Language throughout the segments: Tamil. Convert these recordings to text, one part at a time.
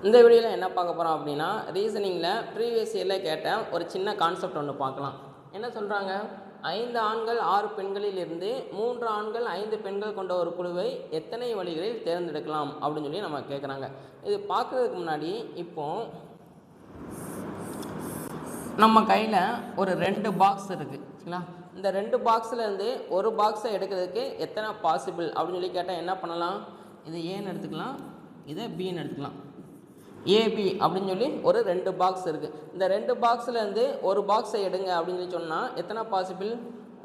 இந்த வீடியோவில் என்ன பார்க்க போகிறோம் அப்படின்னா, ரீசனிங்கில் ப்ரீவியஸ் இயரில் கேட்ட ஒரு சின்ன கான்செப்ட் ஒன்று பார்க்கலாம். என்ன சொல்கிறாங்க, 5 ஆண்கள் 6 பெண்களில் இருந்து 3 ஆண்கள் 5 பெண்கள் கொண்ட ஒரு குழுவை எத்தனை வழிகளில் தேர்ந்தெடுக்கலாம் அப்படின்னு சொல்லி நம்ம கேட்குறாங்க. இது பார்க்குறதுக்கு முன்னாடி இப்போது நம்ம கையில் ஒரு 2 பாக்ஸ் இருக்குது சரிங்களா. இந்த 2 பாக்ஸ்லேருந்து ஒரு பாக்ஸை எடுக்கிறதுக்கு எத்தனை பாசிபிள் அப்படின்னு சொல்லி கேட்டால் என்ன பண்ணலாம், இது ஏன்னு எடுத்துக்கலாம், இதை பின்னு எடுத்துக்கலாம். ஏபி அப்படின்னு சொல்லி ஒரு 2 பாக்ஸ் இருக்குது. இந்த 2 பாக்ஸ்லேருந்து ஒரு பாக்ஸை எடுங்க அப்படின்னு சொல்லி சொன்னால் எத்தனை பாசிபிள்,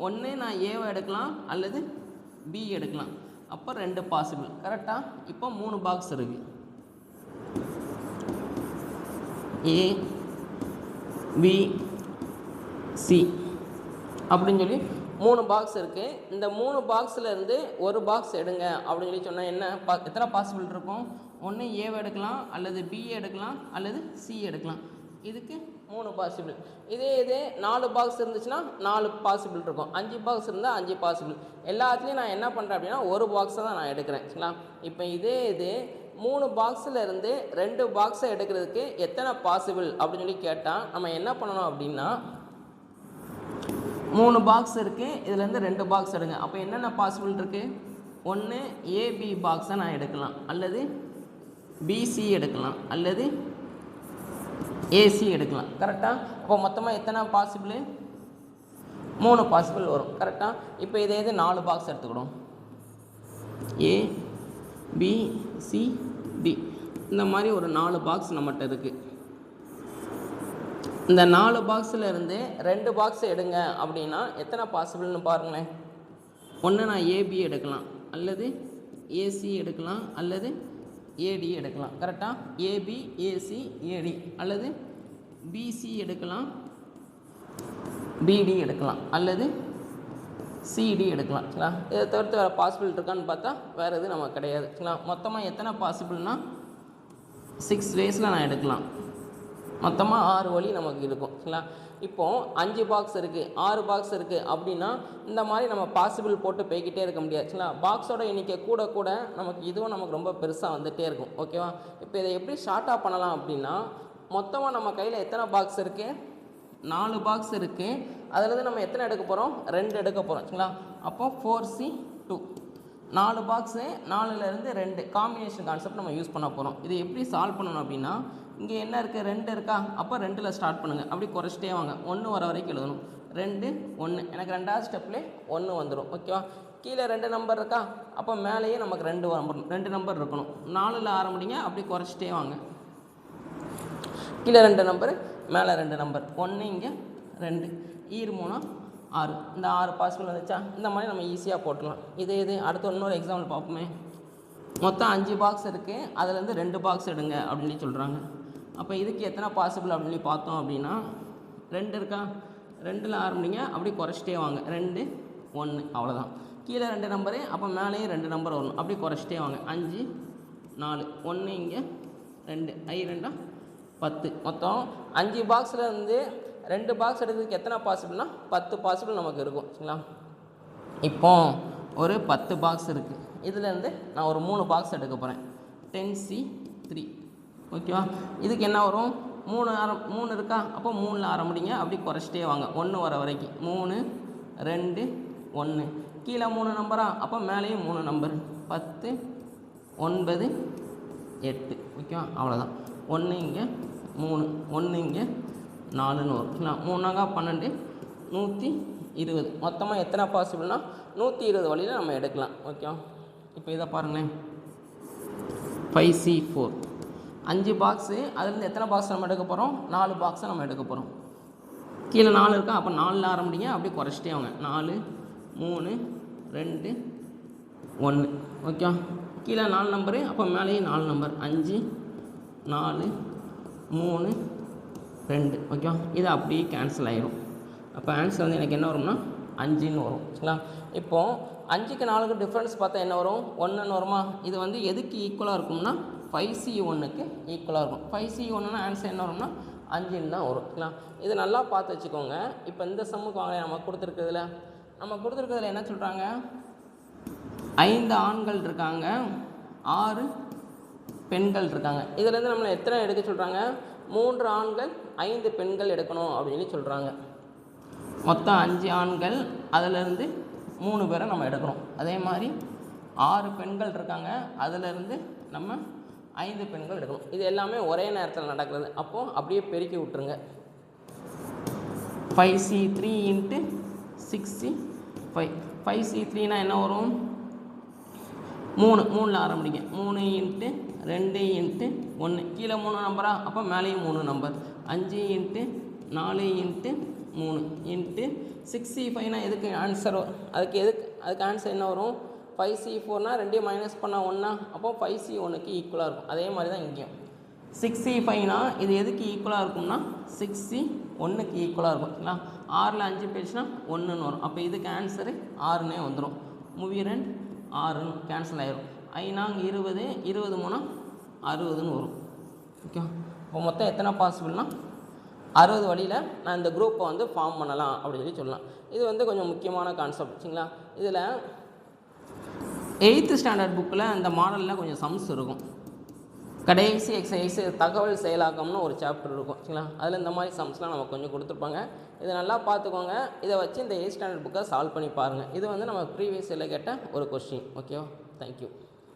ஒன்று நான் ஏவை எடுக்கலாம் அல்லது பி எடுக்கலாம். அப்போ 2 பாசிபிள் கரெக்டாக. இப்போ 3 பாக்ஸ் இருக்குது, ஏ பி சி அப்படின்னு சொல்லி 3 பாக்ஸ் இருக்குது. இந்த 3 பாக்ஸ்லேருந்து ஒரு பாக்ஸ் எடுங்க அப்படின்னு சொல்லி சொன்னால் என்ன எத்தனை பாசிபிள் இருக்கும், ஒன்று ஏவை எடுக்கலாம் அல்லது பி எடுக்கலாம் அல்லது சி எடுக்கலாம். இதுக்கு 3 பாசிபிள். இதே 4 பாக்ஸ் இருந்துச்சுன்னா 4 பாசிபிள் இருக்கும், 5 பாக்ஸ் இருந்தால் 5 பாசிபிள். எல்லாத்துலேயும் நான் என்ன பண்ணுறேன் அப்படின்னா ஒரு பாக்ஸை தான் நான் எடுக்கிறேன் சரிங்களா. இப்போ இதே 3 பாக்ஸில் இருந்து 2 பாக்ஸை எடுக்கிறதுக்கு எத்தனை பாசிபிள் அப்படின்னு சொல்லி கேட்டால் நம்ம என்ன பண்ணணும் அப்படின்னா, 3 பாக்ஸ் இருக்குது, இதுலேருந்து 2 பாக்ஸ் எடுங்க. அப்போ என்னென்ன பாசிபிள் இருக்குது, ஒன்று ஏபி பாக்ஸை நான் எடுக்கலாம் அல்லது பிசி எடுக்கலாம் அல்லது ஏசி எடுக்கலாம் கரெக்டாக. அப்போ மொத்தமாக எத்தனை பாசிபிள், 3 பாசிபிள் வரும் கரெக்டாக. இப்போ இதே 4 பாக்ஸ் எடுத்துக்கிடும், ஏ பி சி டி இந்த மாதிரி ஒரு 4 பாக்ஸ் நம்மகிட்ட இருக்குது. இந்த 4 பாக்ஸில் இருந்து 2 பாக்ஸ் எடுங்க அப்படின்னா எத்தனை பாசிபிள்னு பாருங்களேன். ஒன்று நான் ஏபி எடுக்கலாம் அல்லது ஏசி எடுக்கலாம் அல்லது ஏடி எடுக்கலாம் கரெக்டாக. ஏபி ஏசி ஏடி அல்லது பிசி எடுக்கலாம், பிடி எடுக்கலாம் அல்லது சிடி எடுக்கலாம் சரிங்களா. இதை தவிர்த்து வேறு பாசிபிள் இருக்கான்னு பார்த்தா வேறு எதுவும் நமக்கு கிடையாது சரிங்களா. மொத்தமாக எத்தனை பாசிபிள்னா 6 வேஸில் நான் எடுக்கலாம், மொத்தமாக 6 வழி நமக்கு இருக்கும் சரிங்களா. இப்போது 5 பாக்ஸ் இருக்குது 6 பாக்ஸ் இருக்குது அப்படின்னா இந்த மாதிரி நம்ம பாசிபிள் போட்டு போய்கிட்டே இருக்க முடியாது சரிங்களா. பாக்ஸோட எண்ணிக்கை கூட இதுவும் நமக்கு ரொம்ப பெருசாக வந்துகிட்டே இருக்கும் ஓகேவா. இப்போ இதை எப்படி ஷார்ட்டாக பண்ணலாம் அப்படின்னா, மொத்தமாக நம்ம கையில் எத்தனை பாக்ஸ் இருக்குது, 4 பாக்ஸ் இருக்குது, அதில் நம்ம எத்தனை எடுக்க போகிறோம், 2 எடுக்க போகிறோம் சரிங்களா. அப்போ 4C2 4 பாக்ஸு 4லேருந்து 2 காம்பினேஷன் கான்செப்ட் நம்ம யூஸ் பண்ண போகிறோம். இது எப்படி சால்வ் பண்ணணும் அப்படின்னா, இங்கே என்ன இருக்குது, 2 இருக்கா, அப்போ 2ல் ஸ்டார்ட் பண்ணுங்கள், அப்படி குறைச்சிட்டே வாங்க, 1 வர வரைக்கும் எழுதணும். 2 1 எனக்கு 2வது ஸ்டெப்லேயே 1 வந்துடும் ஓகேவா. கீழே 2 நம்பர் இருக்கா, அப்போ மேலேயே நமக்கு 2 நம்பர் இருக்கணும். 4ல் ஆரம்பிங்க, அப்படி குறைச்சிட்டே வாங்க, கீழே 2 நம்பர் மேலே 2 நம்பர், 1 இங்கே 2 3 6 இந்த 6 பாசிபிள் வந்துச்சா. இந்த மாதிரி நம்ம ஈஸியாக போட்டுடலாம். இதே அடுத்து இன்னொரு எக்ஸாம்பிள் பார்ப்போமே. மொத்தம் 5 பாக்ஸ் இருக்குது, அதுலேருந்து 2 பாக்ஸ் எடுங்க அப்படின்னு சொல்கிறாங்க. அப்போ இதுக்கு எத்தனை பாசிபிள் அப்படின்னு சொல்லி பார்த்தோம் அப்படின்னா, 2 இருக்கா, 2ல் ஆரம்பிங்க, அப்படி குறைச்சிட்டே வாங்க, 2 1 அவ்வளோதான். கீழே 2 நம்பரு, அப்போ மேலேயும் 2 நம்பர் வரணும், அப்படி குறைச்சிட்டே வாங்க, 5 4 1 இங்கே 2 2 10. மொத்தம் 5 பாக்ஸில் இருந்து 2 பாக்ஸ் எடுக்கிறதுக்கு எத்தனை பாசிபிள்னா 10 பாசிபிள் நமக்கு இருக்கும் சரிங்களா. இப்போ ஒரு 10 பாக்ஸ் இருக்குது, இதுலேருந்து நான் ஒரு 3 பாக்ஸ் எடுக்க போகிறேன், 10C3 ஓகேவா. இதுக்கு என்ன வரும், 3 இருக்கா, அப்போ 3ல் ஆரம்பிங்க, அப்படி குறைச்சிட்டே வாங்க 1 வர வரைக்கும், 3 2 1 கீழே 3 நம்பரா, அப்போ மேலேயும் 3 நம்பர், 10 9 8 ஓகேவா. அவ்வளோதான், 1 இங்கே 3 1 இங்கே 4ன்னு வரும் சரிங்களா. 3 12 120. மொத்தமாக எத்தனை பாசிபிள்னா 120 வழியில் நம்ம எடுக்கலாம் ஓகேவா. இப்போ இதை பாருங்களேன், 5C4 5 பாக்ஸு, அதுலேருந்து எத்தனை பாக்ஸ் நம்ம எடுக்க போகிறோம், 4 பாக்ஸை நம்ம எடுக்க போகிறோம். கீழே 4 இருக்கா, அப்போ 4ல் ஆரம்பிங்க, அப்படியே குறைச்சிட்டே வாங்க, 4 3 2 1 ஓகேவா. கீழே 4 நம்பரு, அப்போ மேலேயும் 4 நம்பர், 5 4 3 2 ஓகேவா. இது அப்படியே கேன்சல் ஆகிடும். அப்போ ஆன்சர் வந்து எனக்கு என்ன வரும்னா 5ன்னு வரும் சரிங்களா. இப்போது 5க்கு 4க்கு டிஃப்ரென்ஸ் பார்த்தா என்ன வரும், 1ன்னு வருமா. இது வந்து எதுக்கு ஈக்குவலாக இருக்கும்னா 5C1க்கு ஈக்குவலாக இருக்கும். 5C1னா ஆன்சர் என்ன வரும்னா 5ன்னு தான் வரும் சரிங்களா. இது நல்லா பார்த்து வச்சுக்கோங்க. இப்போ இந்த சம்முக்கு வாங்க, நம்ம கொடுத்துருக்கிறதுல என்ன சொல்கிறாங்க, 5 ஆண்கள் இருக்காங்க, 6 பெண்கள் இருக்காங்க. இதிலேருந்து நம்மளை எத்தனை எடுக்க சொல்கிறாங்க? 3 ஆண்கள் 5 பெண்கள் எடுக்கணும் அப்படின்னு சொல்கிறாங்க. மொத்தம் 5 ஆண்கள், அதிலேருந்து 3 பேரை நம்ம எடுக்கணும். அதே மாதிரி 6 பெண்கள் இருக்காங்க, அதிலேருந்து நம்ம 5 பெண்கள் எடுக்கணும். இது எல்லாமே ஒரே நேரத்தில் நடக்கிறது. அப்போது அப்படியே பெருக்கி விட்டுருங்க. 5C3 × 6C5. 5C3னா என்ன வரும்? 3 ஆரம்பிங்க. 3 × 2 × 1 கீழே 3 நம்பரா, அப்போ மேலேயும் 3 நம்பர். 5 × 4 × 3 × 6C5னா எதுக்கு ஆன்சர்? அதுக்கு ஆன்சர் என்ன வரும்? 5C4னா 2 மைனஸ் பண்ணால் 1, அப்போ 5C1க்கு ஈக்குவலாக இருக்கும். அதே மாதிரி தான் இங்கேயும் 6C5னா இது எதுக்கு ஈக்குவலாக இருக்கும்னா 6C1க்கு ஈக்குவலாக இருக்கும். சரிங்களா? 6ல் 5 போயிடுச்சுன்னா 1ன்னு வரும். அப்போ இதுக்கு ஆன்சரு 6னே வந்துடும். மூவி 2 6ன்னு கேன்சல் ஆகிடும். 5 20, 20 3 60ன்னு வரும். ஓகே, இப்போ மொத்தம் எத்தனை பாசிபிள்னா 60 வழியில் நான் இந்த குரூப்பை வந்து ஃபார்ம் பண்ணலாம் அப்படின்னு சொல்லலாம். இது வந்து கொஞ்சம் முக்கியமான கான்செப்ட். சரிங்களா? இதில் 8th ஸ்டாண்டர்ட் புக்கில் இந்த மாடலில் கொஞ்சம் சம்ஸ் இருக்கும். கடைசி எக்ஸசைஸ் தகவல் செயலாக்கம்னு ஒரு சாப்டர் இருக்கும். சரிங்களா? அதில் இந்த மாதிரி சம்ஸ்லாம் நமக்கு கொஞ்சம் கொடுத்துருப்பாங்க. இதை நல்லா பார்த்துக்கோங்க. இதை வச்சு இந்த 8th ஸ்டாண்டர்ட் புக்கை சால்வ் பண்ணி பாருங்கள். இது வந்து நம்ம ப்ரீவியஸ் இயரில் கேட்ட ஒரு கொஸ்டின். ஓகேவா? தேங்க்யூ.